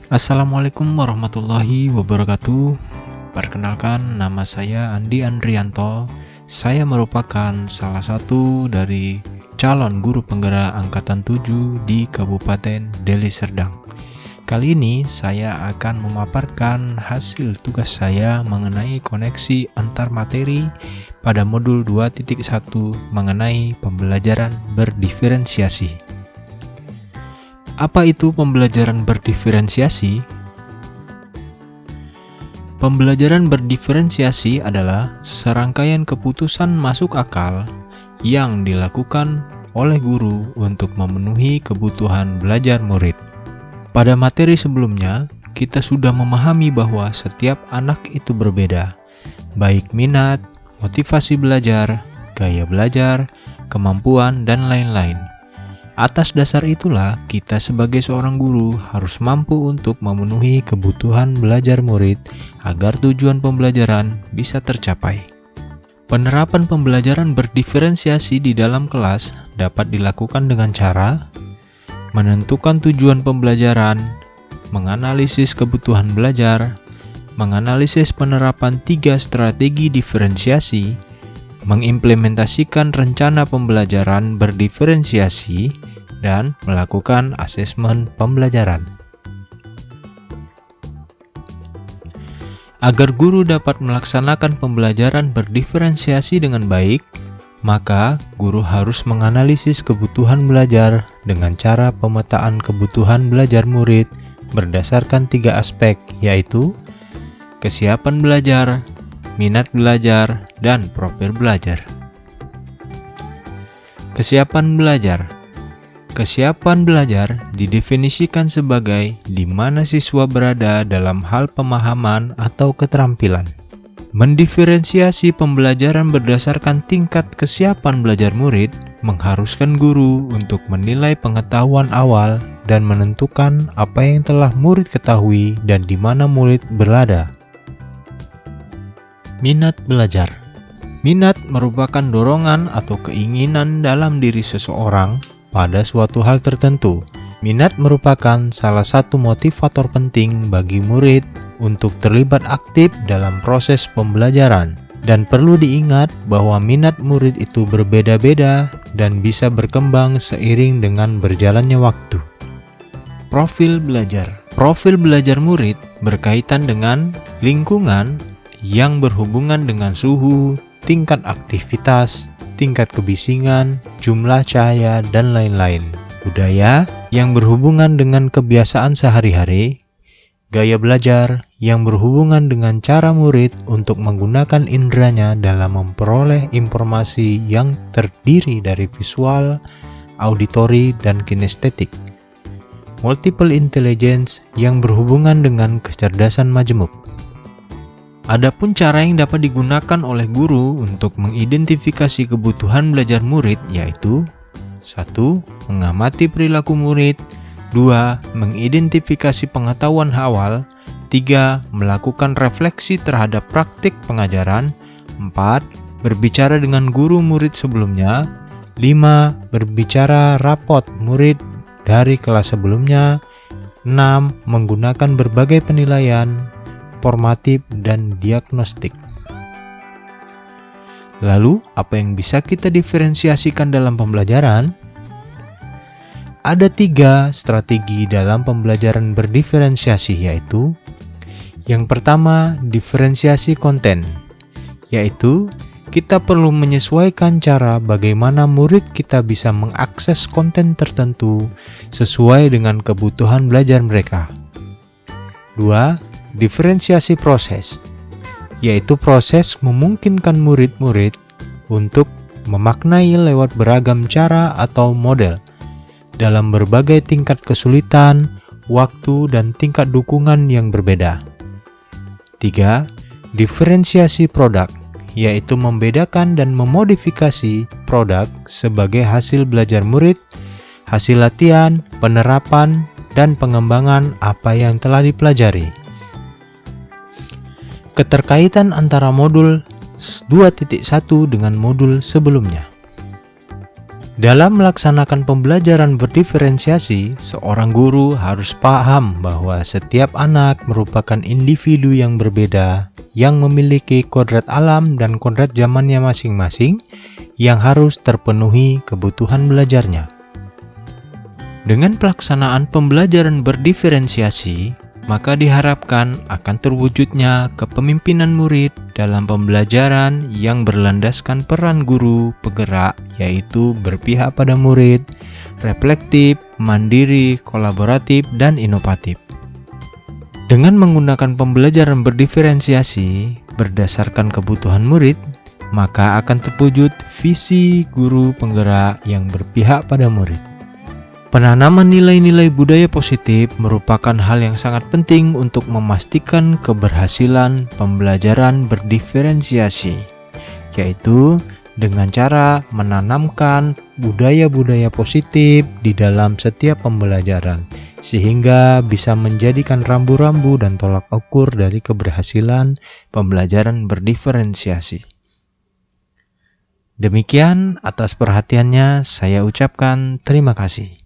Assalamualaikum warahmatullahi wabarakatuh. Perkenalkan, nama saya Andi Andrianto. Saya merupakan salah satu dari calon guru penggerak Angkatan 7 di Kabupaten Deli Serdang. Kali ini saya akan memaparkan hasil tugas saya mengenai koneksi antar materi pada modul 2.1 mengenai pembelajaran berdiferensiasi. Apa itu pembelajaran berdiferensiasi? Pembelajaran berdiferensiasi adalah serangkaian keputusan masuk akal yang dilakukan oleh guru untuk memenuhi kebutuhan belajar murid. Pada materi sebelumnya, kita sudah memahami bahwa setiap anak itu berbeda, baik minat, motivasi belajar, gaya belajar, kemampuan, dan lain-lain. Atas dasar itulah, kita sebagai seorang guru harus mampu untuk memenuhi kebutuhan belajar murid agar tujuan pembelajaran bisa tercapai. Penerapan pembelajaran berdiferensiasi di dalam kelas dapat dilakukan dengan cara menentukan tujuan pembelajaran, menganalisis kebutuhan belajar, menganalisis penerapan 3 strategi diferensiasi, mengimplementasikan rencana pembelajaran berdiferensiasi, dan melakukan asesmen pembelajaran. Agar guru dapat melaksanakan pembelajaran berdiferensiasi dengan baik, maka guru harus menganalisis kebutuhan belajar dengan cara pemetaan kebutuhan belajar murid berdasarkan 3 aspek, yaitu kesiapan belajar, minat belajar, dan profil belajar. Kesiapan belajar. Kesiapan belajar didefinisikan sebagai di mana siswa berada dalam hal pemahaman atau keterampilan. Mendiferensiasi pembelajaran berdasarkan tingkat kesiapan belajar murid mengharuskan guru untuk menilai pengetahuan awal dan menentukan apa yang telah murid ketahui dan di mana murid berada. Minat belajar. Minat merupakan dorongan atau keinginan dalam diri seseorang pada suatu hal tertentu. Minat merupakan salah satu motivator penting bagi murid untuk terlibat aktif dalam proses pembelajaran. Dan perlu diingat bahwa minat murid itu berbeda-beda dan bisa berkembang seiring dengan berjalannya waktu. Profil belajar. Profil belajar murid berkaitan dengan lingkungan yang berhubungan dengan suhu, tingkat aktivitas, tingkat kebisingan, jumlah cahaya, dan lain-lain. Budaya yang berhubungan dengan kebiasaan sehari-hari, gaya belajar yang berhubungan dengan cara murid untuk menggunakan inderanya dalam memperoleh informasi yang terdiri dari visual, auditori, dan kinestetik. Multiple intelligence yang berhubungan dengan kecerdasan majemuk. Adapun cara yang dapat digunakan oleh guru untuk mengidentifikasi kebutuhan belajar murid yaitu 1. Mengamati perilaku murid, 2. Mengidentifikasi pengetahuan awal, 3. Melakukan refleksi terhadap praktik pengajaran, 4. Berbicara dengan guru murid sebelumnya, 5. Berbicara rapot murid dari kelas sebelumnya, 6. Menggunakan berbagai penilaian formatif dan diagnostik. Lalu, apa yang bisa kita diferensiasikan dalam pembelajaran? Ada 3 strategi dalam pembelajaran berdiferensiasi, yaitu yang pertama, diferensiasi konten, yaitu kita perlu menyesuaikan cara bagaimana murid kita bisa mengakses konten tertentu sesuai dengan kebutuhan belajar mereka. 2. Diferensiasi proses, yaitu proses memungkinkan murid-murid untuk memaknai lewat beragam cara atau model dalam berbagai tingkat kesulitan, waktu, dan tingkat dukungan yang berbeda. 3. Diferensiasi produk, yaitu membedakan dan memodifikasi produk sebagai hasil belajar murid, hasil latihan, penerapan, dan pengembangan apa yang telah dipelajari. Keterkaitan antara modul 2.1 dengan modul sebelumnya. Dalam melaksanakan pembelajaran berdiferensiasi, seorang guru harus paham bahwa setiap anak merupakan individu yang berbeda, yang memiliki kodrat alam dan kodrat zamannya masing-masing, yang harus terpenuhi kebutuhan belajarnya. Dengan pelaksanaan pembelajaran berdiferensiasi, maka diharapkan akan terwujudnya kepemimpinan murid dalam pembelajaran yang berlandaskan peran guru penggerak, yaitu berpihak pada murid, reflektif, mandiri, kolaboratif, dan inovatif. Dengan menggunakan pembelajaran berdiferensiasi berdasarkan kebutuhan murid, maka akan terwujud visi guru penggerak yang berpihak pada murid. Penanaman nilai-nilai budaya positif merupakan hal yang sangat penting untuk memastikan keberhasilan pembelajaran berdiferensiasi, yaitu dengan cara menanamkan budaya-budaya positif di dalam setiap pembelajaran, sehingga bisa menjadikan rambu-rambu dan tolak ukur dari keberhasilan pembelajaran berdiferensiasi. Demikian, atas perhatiannya saya ucapkan terima kasih.